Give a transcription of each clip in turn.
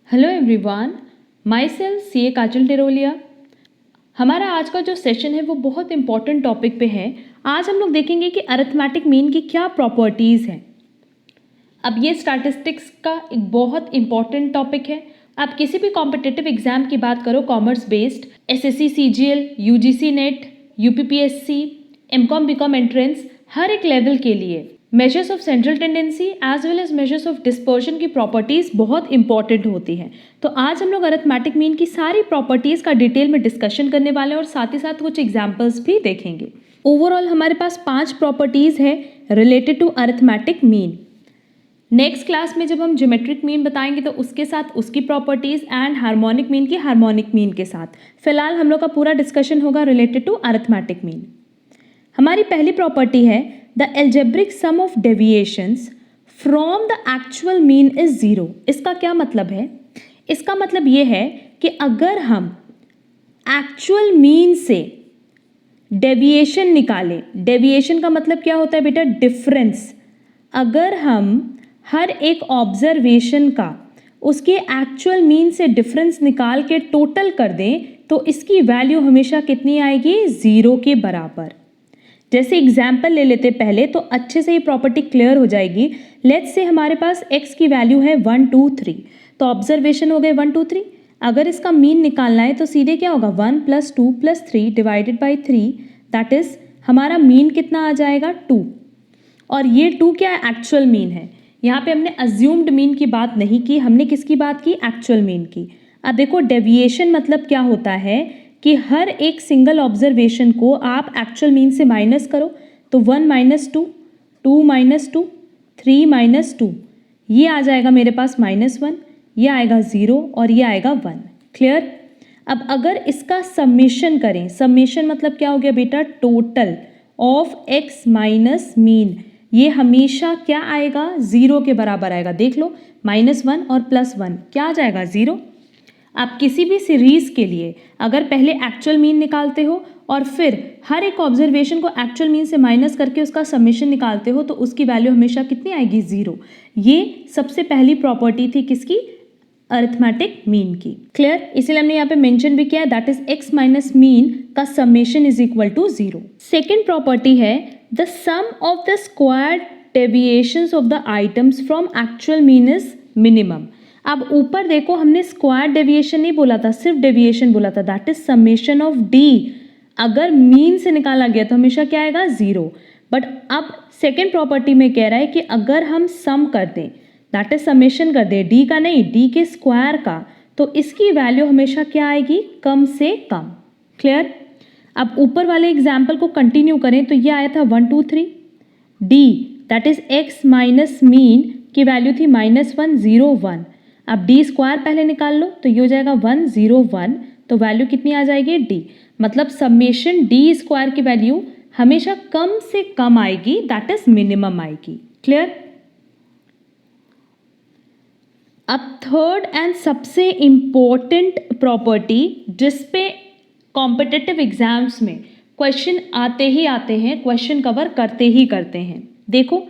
Hello everyone, my self सी ए काजल टेरोलिया। हमारा आज का जो सेशन है वो बहुत इंपॉर्टेंट टॉपिक पे है। आज हम लोग देखेंगे कि अरिथमेटिक मीन की क्या प्रॉपर्टीज़ हैं। अब ये स्टैटिस्टिक्स का एक बहुत इंपॉर्टेंट टॉपिक है। आप किसी भी कॉम्पिटिटिव एग्जाम की बात करो, commerce based, SSC, CGL, UGC NET, UPPSC, MCom, BCom entrance, हर एक लेवल के लिए measures of central tendency as well as measures of dispersion की प्रॉपर्टीज़ बहुत इंपॉर्टेंट होती हैं। तो आज हम लोग अरिथमेटिक मीन की सारी प्रॉपर्टीज़ का डिटेल में डिस्कशन करने वाले हैं और साथ ही साथ कुछ एग्जाम्पल्स भी देखेंगे। ओवरऑल हमारे पास 5 प्रॉपर्टीज़ है related to arithmetic mean. Next class में जब हम ज्योमेट्रिक मीन बताएंगे तो उसके साथ उसकी प्रॉपर्टीज़ एंड हार्मोनिक मीन की हार्मोनिक मीन के साथ। फिलहाल हम लोग का पूरा डिस्कशन होगा रिलेटेड टू अरिथमेटिक मीन। हमारी पहली प्रॉपर्टी है the algebraic sum of deviations from the actual mean is zero. इसका क्या मतलब है? इसका मतलब ये है कि अगर हम एक्चुअल मीन से डेविएशन निकालें, डेविएशन का मतलब क्या होता है बेटा? डिफरेंस। अगर हम हर एक ऑब्जर्वेशन का उसके एक्चुअल मीन से डिफरेंस निकाल के टोटल कर दें तो इसकी वैल्यू हमेशा कितनी आएगी? ज़ीरो के बराबर। जैसे एग्जाम्पल ले लेते पहले तो अच्छे से ये प्रॉपर्टी क्लियर हो जाएगी। लेट्स से हमारे पास x की वैल्यू है 1 2 3, तो ऑब्जर्वेशन हो गए 1 2 3। अगर इसका मीन निकालना है तो सीधे क्या होगा? 1 + 2 + 3 डिवाइडेड बाई 3, दैट इज हमारा मीन कितना आ जाएगा? 2। और ये 2 क्या है? एक्चुअल मीन है। यहाँ पे हमने अज्यूम्ड मीन की बात नहीं की, हमने किसकी बात की? एक्चुअल मीन की। अब देखो डेविएशन मतलब क्या होता है कि हर एक सिंगल ऑब्जर्वेशन को आप एक्चुअल मीन से माइनस करो तो 1 - 2, 2 - 2, 3 - 2, ये आ जाएगा मेरे पास -1, ये आएगा 0 और ये आएगा 1। क्लियर? अब अगर इसका समेशन करें, समेशन मतलब क्या हो गया बेटा? Total of x minus mean, ये हमेशा क्या आएगा? 0 के बराबर आएगा। देख लो, -1 और +1 क्या आ जाएगा? 0। आप किसी भी सीरीज के लिए अगर पहले एक्चुअल मीन निकालते हो और फिर हर एक ऑब्जर्वेशन को एक्चुअल मीन से माइनस करके उसका समेशन निकालते हो तो उसकी वैल्यू हमेशा कितनी आएगी? 0। ये सबसे पहली प्रॉपर्टी थी किसकी? अरिथमेटिक मीन की। क्लियर? इसीलिए हमने यहाँ पे मेंशन भी किया है, that is x minus mean का summation is equal to 0। Second property है the sum of the squared deviations of the items from actual mean is minimum. अब ऊपर देखो, हमने स्क्वायर डेविएशन नहीं बोला था, सिर्फ डेविएशन बोला था, that is summation of D. अगर मीन से निकाला गया तो हमेशा क्या आएगा? 0। बट अब सेकेंड प्रॉपर्टी में कह रहा है कि अगर हम सम कर दें, दैट इज समेशन कर दें, डी का नहीं, डी के स्क्वायर का, तो इसकी वैल्यू हमेशा क्या आएगी? कम से कम। क्लियर? अब ऊपर वाले एग्जाम्पल को कंटिन्यू करें तो ये आया था 1 2 3, D that is x minus mean की वैल्यू थी -1 0 1। अब डी स्क्वायर पहले निकाल लो तो ये हो जाएगा 1 0 1, तो वैल्यू कितनी आ जाएगी? डी। मतलब समेशन डी स्क्वायर की वैल्यू हमेशा कम से कम आएगी, दैट इज मिनिमम आएगी। क्लियर? अब थर्ड एंड सबसे इंपॉर्टेंट प्रॉपर्टी जिसपे कॉम्पिटिटिव एग्जाम्स में क्वेश्चन आते हैं, क्वेश्चन कवर करते ही करते हैं। देखो,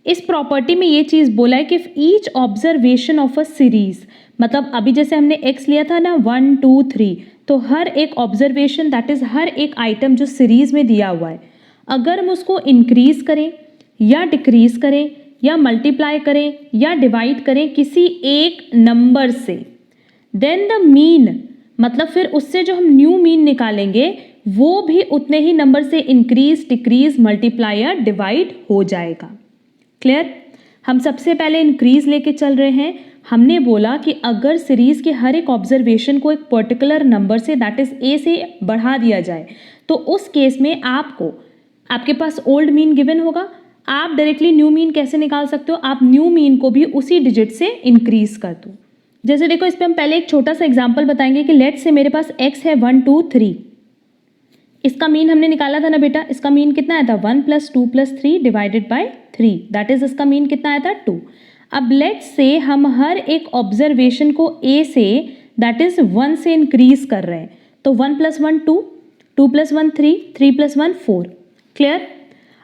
इस प्रॉपर्टी में ये चीज़ बोला है कि each observation of a series, मतलब अभी जैसे हमने x लिया था ना 1 2 3, तो हर एक ऑब्जर्वेशन दैट इज हर एक आइटम जो सीरीज में दिया हुआ है, अगर हम उसको इंक्रीज करें या डिक्रीज करें या मल्टीप्लाई करें या डिवाइड करें किसी एक नंबर से, देन द मीन, मतलब फिर उससे जो हम न्यू मीन निकालेंगे वो भी उतने ही नंबर से इंक्रीज, डिक्रीज, मल्टीप्लाई या डिवाइड हो जाएगा। क्लियर? हम सबसे पहले इंक्रीज लेके चल रहे हैं। हमने बोला कि अगर सीरीज के हर एक ऑब्जर्वेशन को एक particular number say that is a से बढ़ा दिया जाए तो उस केस में आपके पास ओल्ड मीन गिवन होगा, आप डायरेक्टली न्यू मीन कैसे निकाल सकते हो? आप न्यू मीन को भी उसी डिजिट से इंक्रीज कर दो। जैसे देखो, इस पर हम पहले एक छोटा सा एग्जाम्पल बताएंगे कि लेट से मेरे पास x है 1 2 3, इसका मीन हमने निकाला था ना बेटा, इसका मीन कितना आया था? 1 + 2 + 3 डिवाइडेड बाई 3, दैट इज इसका मीन कितना आया था? 2। अब लेट से हम हर एक ऑब्जर्वेशन को a से दैट इज 1 से इंक्रीज कर रहे हैं, तो 1 + 1 2, 2 + 1 3, 3 + 1 4। क्लियर?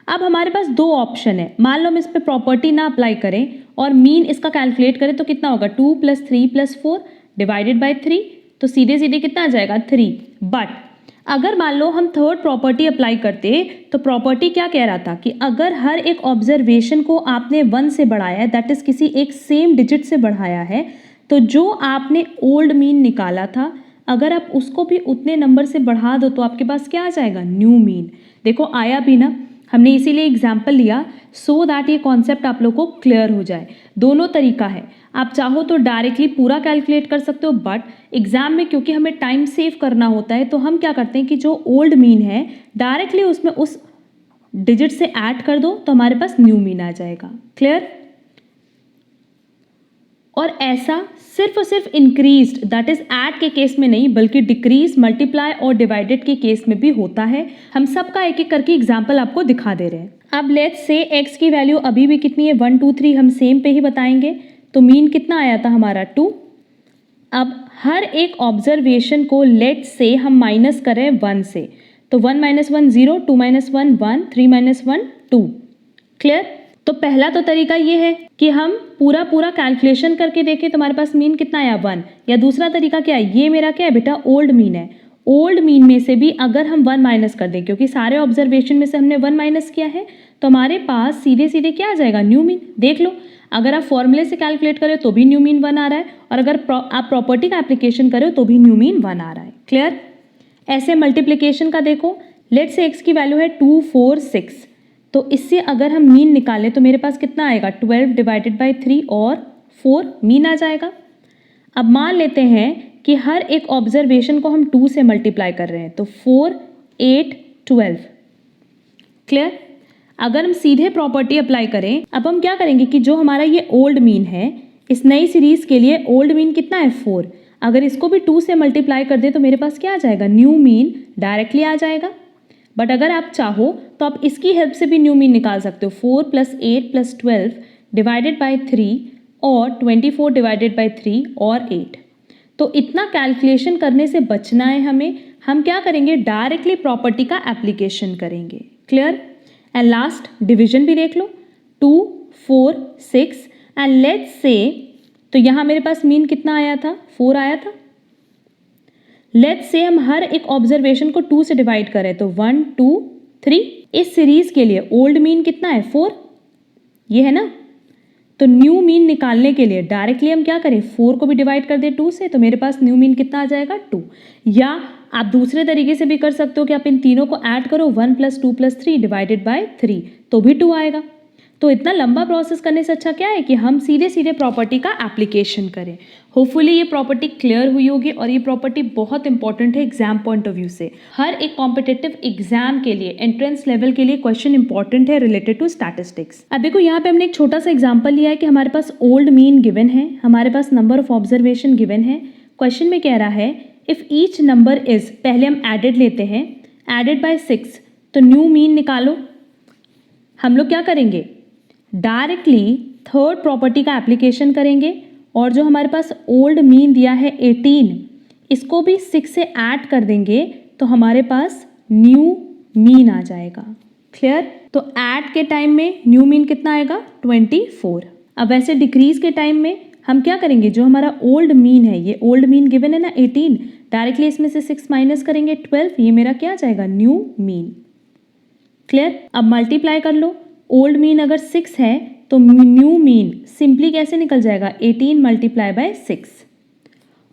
अब हमारे पास दो ऑप्शन है, मान लो हम इस पर प्रॉपर्टी ना अप्लाई करें और मीन इसका कैलकुलेट करें तो कितना होगा? 2 + 3 + 4 डिवाइडेड बाय 3, तो सीधे सीधे कितना आ जाएगा 3। बट अगर मान लो हम थर्ड प्रॉपर्टी अप्लाई करते, तो प्रॉपर्टी क्या कह रहा था कि अगर हर एक ऑब्जर्वेशन को आपने 1 से बढ़ाया है, दैट इज किसी एक सेम डिजिट से बढ़ाया है, तो जो आपने ओल्ड मीन निकाला था अगर आप उसको भी उतने नंबर से बढ़ा दो तो आपके पास क्या आ जाएगा, न्यू मीन। देखो आया भी ना, हमने इसीलिए एग्जाम्पल लिया सो दैट ये कॉन्सेप्ट आप लोग को क्लियर हो जाए। दोनों तरीका है, आप चाहो तो डायरेक्टली पूरा कैलकुलेट कर सकते हो, बट एग्जाम में क्योंकि हमें टाइम सेव करना होता है तो हम क्या करते हैं कि जो ओल्ड मीन है डायरेक्टली उसमें उस डिजिट से ऐड कर दो तो हमारे पास न्यू मीन आ जाएगा। क्लियर? और ऐसा सिर्फ और सिर्फ इंक्रीज्ड दैट इज ऐड के केस में नहीं बल्कि डिक्रीज, मल्टीप्लाई और डिवाइडेड के केस में भी होता है। हम सबका एक एक करके एग्जाम्पल आपको दिखा दे रहे हैं। अब लेट्स से x की वैल्यू अभी भी कितनी है, 1 2 3 हम सेम पे ही बताएंगे। तो मीन कितना आया था हमारा 2। अब हर एक ऑब्जर्वेशन को लेट्स से हम माइनस करें 1 से, तो 1 - 1 0, 2 - 1 1, 3 - 1 2। क्लियर? तो पहला तो तरीका ये है कि हम पूरा कैलकुलेशन करके देखें तो हमारे पास मीन कितना आया 1। या दूसरा तरीका क्या है, ये मेरा क्या है बेटा ओल्ड मीन है, ओल्ड मीन में से भी अगर हम 1 माइनस कर दें क्योंकि सारे ऑब्जर्वेशन में से हमने 1 माइनस किया है तो हमारे पास सीधे सीधे क्या आ जाएगा, न्यू मीन। देख लो, अगर आप फॉर्मूले से कैलकुलेट करें तो भी न्यू मीन 1 आ रहा है और अगर आप प्रॉपर्टी का एप्लीकेशन करें तो भी न्यू मीन 1 आ रहा है। क्लियर? ऐसे मल्टीप्लीकेशन का देखो, लेट से x की वैल्यू है 2 4 6, तो इससे अगर हम मीन निकालें तो मेरे पास कितना आएगा, 12 डिवाइडेड बाई 3 और 4 मीन आ जाएगा। अब मान लेते हैं कि हर एक ऑब्जर्वेशन को हम 2 से मल्टीप्लाई कर रहे हैं, तो 4 8 12। क्लियर? अगर हम सीधे प्रॉपर्टी अप्लाई करें, अब हम क्या करेंगे कि जो हमारा ये ओल्ड मीन है इस नई सीरीज के लिए ओल्ड मीन कितना है 4, अगर इसको भी 2 से मल्टीप्लाई कर दे तो मेरे पास क्या आ जाएगा, न्यू मीन डायरेक्टली आ जाएगा। बट अगर आप चाहो तो आप इसकी हेल्प से भी न्यू मीन निकाल सकते हो, 4 + 8 + 12 डिवाइडेड बाई 3 और 24 डिवाइडेड बाई 3 और 8। तो इतना कैलकुलेशन करने से बचना है हमें, हम क्या करेंगे, डायरेक्टली प्रॉपर्टी का एप्लीकेशन करेंगे। क्लियर? एंड लास्ट डिवीजन भी देख लो, 2 4 6 एंड लेट्स से, तो यहाँ मेरे पास मीन कितना आया था, 4 आया था। लेट्स से हम हर एक ऑब्जर्वेशन को 2 से डिवाइड करें, तो 1 2 3। इस सीरीज के लिए ओल्ड मीन कितना है 4, ये है ना। तो न्यू मीन निकालने के लिए डायरेक्टली हम क्या करें, 4 को भी डिवाइड कर दे 2 से, तो मेरे पास न्यू मीन कितना आ जाएगा 2। या आप दूसरे तरीके से भी कर सकते हो कि आप इन तीनों को ऐड करो, 1 + 2 + 3 डिवाइडेड बाय 3, तो भी 2 आएगा। तो इतना लंबा प्रोसेस करने से अच्छा क्या है कि हम सीधे सीधे प्रॉपर्टी का एप्लीकेशन करें। होपफुली ये प्रॉपर्टी क्लियर हुई होगी और ये प्रॉपर्टी बहुत इंपॉर्टेंट है एग्जाम पॉइंट ऑफ व्यू से। हर एक कॉम्पिटिटिव एग्जाम के लिए, एंट्रेंस लेवल के लिए क्वेश्चन इंपॉर्टेंट है रिलेटेड टू स्टैटिस्टिक्स। अब देखो यहाँ पे हमने एक छोटा सा एग्जाम्पल लिया है कि हमारे पास ओल्ड मीन गिवन है, हमारे पास नंबर ऑफ ऑब्जर्वेशन गिवन है। क्वेश्चन में कह रहा है इफ ईच नंबर इज, पहले हम एडेड लेते हैं, एडेड बाय 6, तो न्यू मीन निकालो। हम लोग क्या करेंगे, डायरेक्टली थर्ड प्रॉपर्टी का एप्लीकेशन करेंगे और जो हमारे पास ओल्ड मीन दिया है 18, इसको भी 6 से ऐड कर देंगे तो हमारे पास न्यू मीन आ जाएगा। क्लियर? तो ऐड के टाइम में न्यू मीन कितना आएगा, 24। अब वैसे डिक्रीज के टाइम में हम क्या करेंगे, जो हमारा ओल्ड मीन है, ये ओल्ड मीन गिवन है ना 18, डायरेक्टली इसमें से 6 माइनस करेंगे 12, ये मेरा क्या आ जाएगा, न्यू मीन। क्लियर? अब मल्टीप्लाई कर लो, ओल्ड मीन अगर 6 है तो न्यू मीन सिंपली कैसे निकल जाएगा, 18 × बाय 6।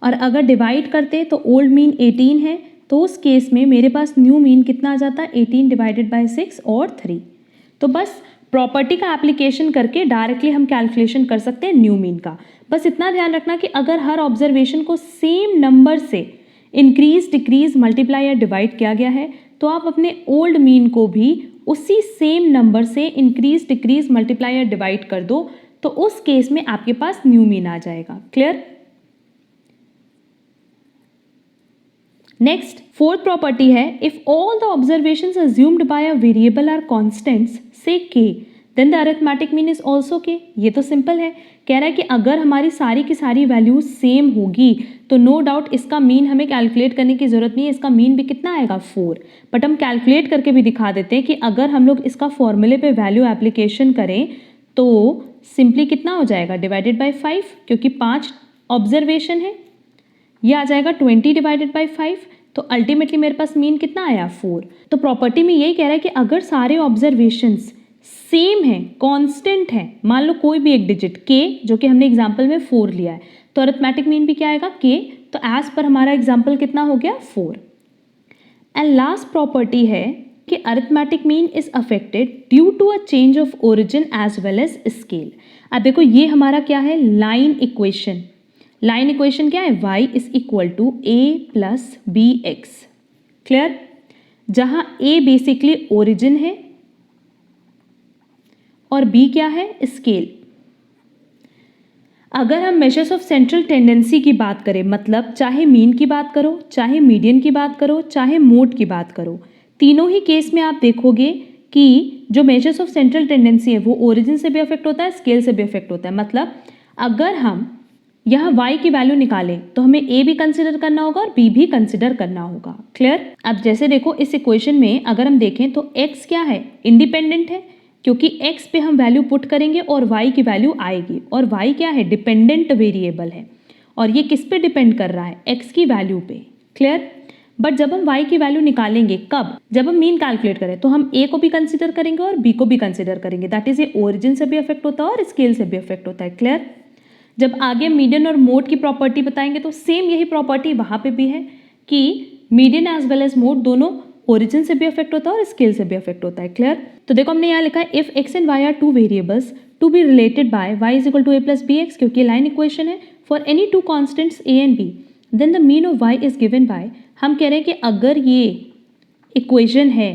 और अगर डिवाइड करते तो ओल्ड मीन 18 है, तो उस केस में मेरे पास न्यू मीन कितना आ जाता है, 18 डिवाइडेड बाय 6 और 3। तो बस प्रॉपर्टी का एप्लीकेशन करके डायरेक्टली हम कैलकुलेशन कर सकते हैं न्यू मीन का। बस इतना ध्यान रखना कि अगर हर ऑब्जर्वेशन को सेम नंबर से इंक्रीज, डिक्रीज, मल्टीप्लाई या डिवाइड किया गया है तो आप अपने ओल्ड मीन को भी उसी सेम नंबर से इंक्रीज, डिक्रीज, मल्टीप्लाई या डिवाइड कर दो, तो उस केस में आपके पास न्यू मीन आ जाएगा। क्लियर? नेक्स्ट, फोर्थ प्रॉपर्टी है if all the observations assumed by a variable are constants से k, then the arithmetic mean is also k। ये तो सिंपल है, कह रहा है कि अगर हमारी सारी की सारी वैल्यूज सेम होगी तो नो डाउट इसका मीन हमें कैलकुलेट करने की जरूरत नहीं है, इसका मीन भी कितना आएगा 4। बट हम कैलकुलेट करके भी दिखा देते हैं कि अगर हम लोग इसका फॉर्मूले पे वैल्यू एप्लीकेशन करें तो सिंपली कितना हो जाएगा, डिवाइडेड बाय 5, क्योंकि 5 ऑब्जर्वेशन है। ये आ जाएगा 20 डिवाइडेड बाई 5, तो अल्टीमेटली मेरे पास मीन कितना आया 4। तो प्रॉपर्टी में यही कह रहा है कि अगर सारे ऑब्जर्वेशंस सेम है, कांस्टेंट है, मान लो कोई भी एक डिजिट k, जो कि हमने एग्जांपल में 4 लिया है, तो अरिथमेटिक मीन भी क्या आएगा k। तो एज पर हमारा एग्जांपल कितना हो गया 4। एंड लास्ट प्रॉपर्टी है कि arithmetic mean is affected due to a change of origin as well as scale. अब देखो ये हमारा क्या है, लाइन इक्वेशन। लाइन इक्वेशन क्या है, y is equal to a plus B X. Clear, जहां a बेसिकली ओरिजिन है और b क्या है, स्केल। अगर हम मेजर्स ऑफ सेंट्रल टेंडेंसी की बात करें, मतलब चाहे मीन की बात करो, चाहे मीडियन की बात करो, चाहे मोड की बात करो, तीनों ही केस में आप देखोगे कि जो मेजर्स ऑफ सेंट्रल टेंडेंसी है वो ओरिजिन से भी अफेक्ट होता है, स्केल से भी अफेक्ट होता है। मतलब अगर हम यहाँ y की वैल्यू निकालें तो हमें a भी कंसिडर करना होगा और b भी कंसिडर करना होगा। क्लियर। अब जैसे देखो इस इक्वेशन में अगर हम देखें तो x क्या है, इंडिपेंडेंट है, क्योंकि x पे हम वैल्यू पुट करेंगे और y की वैल्यू आएगी, और y क्या है, डिपेंडेंट वेरिएबल है, और ये किस पे डिपेंड कर रहा है, x की वैल्यू पे। क्लियर। बट जब हम y की वैल्यू निकालेंगे, कब, जब हम मीन कैलकुलेट करें, तो हम a को भी कंसिडर करेंगे और b को भी कंसिडर करेंगे। दैट इज ये ओरिजिन से भी अफेक्ट होता है और स्केल से भी अफेक्ट होता है। क्लियर। जब आगे मीडियन और मोड की प्रॉपर्टी बताएंगे तो सेम यही प्रॉपर्टी वहाँ पे भी है कि median as well as mode दोनों ओरिजिन से भी अफेक्ट होता है और स्केल से भी अफेक्ट होता है। क्लियर। तो देखो हमने यहाँ लिखा है if x and y are two variables to be related by y is equal to a plus B X, क्योंकि लाइन इक्वेशन है, for any two constants a and b then the mean of y is given by. हम कह रहे हैं कि अगर ये equation है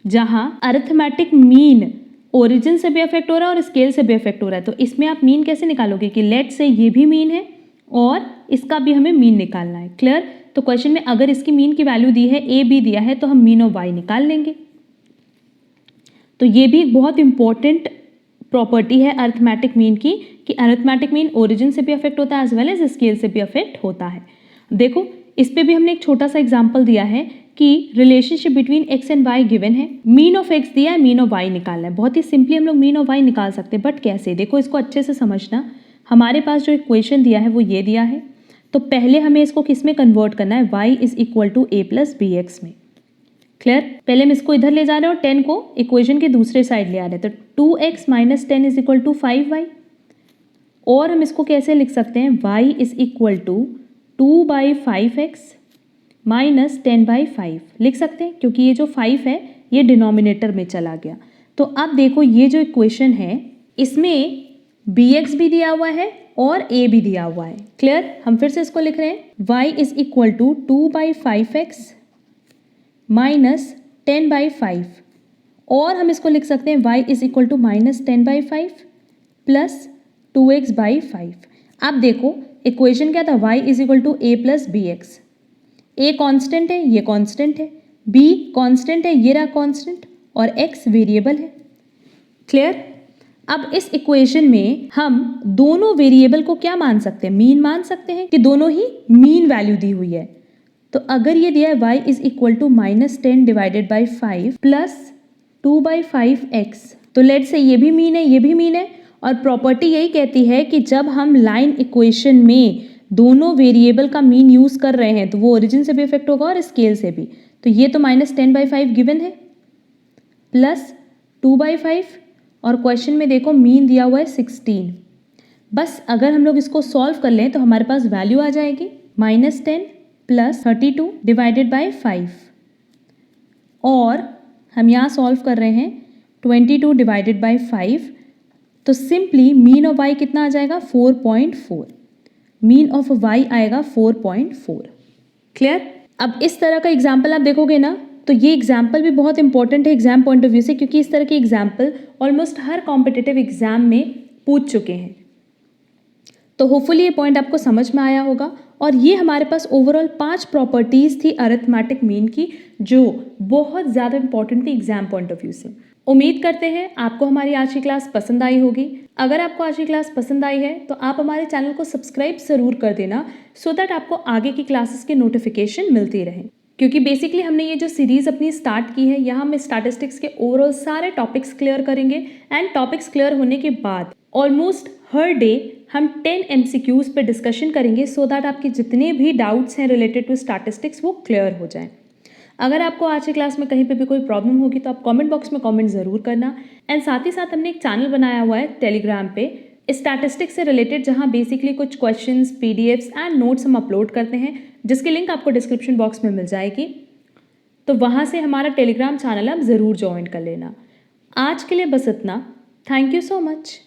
जहाँ अरिथमेटिक मीन ओरिजिन से भी अफेक्ट हो रहा है और स्केल से भी अफेक्ट हो रहा है, तो इसमें आप मीन कैसे निकालोगे कि लेट से ये भी मीन है और इसका भी हमें मीन निकालना है। क्लियर। तो क्वेश्चन में अगर इसकी मीन की वैल्यू दी है, a b दिया है, तो हम मीन ऑफ y निकाल लेंगे। तो ये भी एक बहुत इंपॉर्टेंट प्रॉपर्टी है अरिथमेटिक मीन की कि अरिथमेटिक मीन ओरिजिन से भी अफेक्ट होता है एज वेल एज स्केल से भी अफेक्ट होता है। देखो इस पे भी हमने एक छोटा सा एग्जांपल दिया है कि relationship between x and y given है, मीन ऑफ x दिया है, मीन ऑफ y निकालना है। बहुत ही सिंपली हम लोग मीन ऑफ y निकाल सकते हैं, बट कैसे, देखो इसको अच्छे से समझना। हमारे पास जो इक्वेशन दिया है वो ये दिया है, तो पहले हमें इसको किस में कन्वर्ट करना है, y is equal to a plus B X में। क्लियर। पहले हम इसको इधर ले जा रहे हैं और 10 को इक्वेशन के दूसरे साइड ले आ रहे हैं, तो 2x minus 10 is equal to 5y। और हम इसको कैसे लिख सकते हैं, y is equal to 2/5x minus 10/5 लिख सकते हैं, क्योंकि ये जो 5 है ये डिनोमिनेटर में चला गया। तो अब देखो ये जो इक्वेशन है इसमें bx भी दिया हुआ है और a भी दिया हुआ है। क्लियर। हम फिर से इसको लिख रहे हैं, y is equal to 2/5x minus 10/5, और हम इसको लिख सकते हैं y is equal to minus 10/5 plus 2x/5। अब देखो इक्वेशन क्या था, y is equal to a plus B X. a constant है, ये कांस्टेंट है, b कांस्टेंट है, ये रहा कांस्टेंट, और x वेरिएबल है। क्लियर। अब इस इक्वेशन में हम दोनों वेरिएबल को क्या मान सकते हैं, मीन मान सकते हैं कि दोनों ही मीन वैल्यू दी हुई है। तो अगर ये दिया है y is equal to minus 10 divided by 5 plus 2/5x, तो लेट से ये भी मीन है, ये भी मीन है, और प्रॉपर्टी यही कहती है कि जब हम लाइन इक्वेशन में दोनों वेरिएबल का मीन यूज कर रहे हैं तो वो ओरिजिन से भी इफेक्ट होगा और स्केल से भी। तो ये तो माइनस 10/5 गिवन है प्लस 2/5, और क्वेश्चन में देखो मीन दिया हुआ है 16। बस अगर हम लोग इसको सॉल्व कर लें तो हमारे पास वैल्यू आ जाएगी माइनस 10 प्लस 32 डिवाइडेड बाई 5, और हम यहाँ सॉल्व कर रहे हैं 22 डिवाइडेड बाई 5, तो सिंपली मीन ऑफ y कितना आ जाएगा 4.4। मीन ऑफ y आएगा 4.4। क्लियर। अब इस तरह का एग्जाम्पल आप देखोगे ना, तो ये एग्जाम्पल भी बहुत इंपॉर्टेंट है एग्जाम पॉइंट ऑफ व्यू से, क्योंकि इस तरह के एग्जाम्पल ऑलमोस्ट हर कॉम्पिटिटिव एग्जाम में पूछ चुके हैं। तो होपफुली ये पॉइंट आपको समझ में आया होगा। और ये हमारे पास ओवरऑल 5 प्रॉपर्टीज़ थी अरिथमेटिक मीन की, जो बहुत ज़्यादा इंपॉर्टेंट थी एग्जाम पॉइंट ऑफ व्यू से। उम्मीद करते हैं आपको हमारी आज की क्लास पसंद आई होगी। अगर आपको आज की क्लास पसंद आई है तो आप हमारे चैनल को सब्सक्राइब ज़रूर कर देना, सो दैट आपको आगे की क्लासेस की नोटिफिकेशन मिलती रहे। क्योंकि बेसिकली हमने ये जो सीरीज़ अपनी स्टार्ट की है, यहाँ हम स्टैटिस्टिक्स के ओवरऑल सारे टॉपिक्स क्लियर करेंगे एंड टॉपिक्स क्लियर होने के बाद ऑलमोस्ट हर डे हम 10 MCQs पे डिस्कशन करेंगे सो दैट आपके जितने भी डाउट्स हैं रिलेटेड टू स्टैटिस्टिक्स वो क्लियर हो जाएं। अगर आपको आज की क्लास में कहीं पे भी कोई प्रॉब्लम होगी तो आप कमेंट बॉक्स में कमेंट ज़रूर करना। एंड साथ ही साथ हमने एक चैनल बनाया हुआ है टेलीग्राम पे स्टैटिस्टिक्स से रिलेटेड, जहाँ बेसिकली कुछ क्वेश्चंस, PDFs एंड नोट्स हम अपलोड करते हैं, जिसकी लिंक आपको डिस्क्रिप्शन बॉक्स में मिल जाएगी। तो वहाँ से हमारा टेलीग्राम चैनल आप ज़रूर ज्वाइन कर लेना। आज के लिए बस इतना। Thank you so much.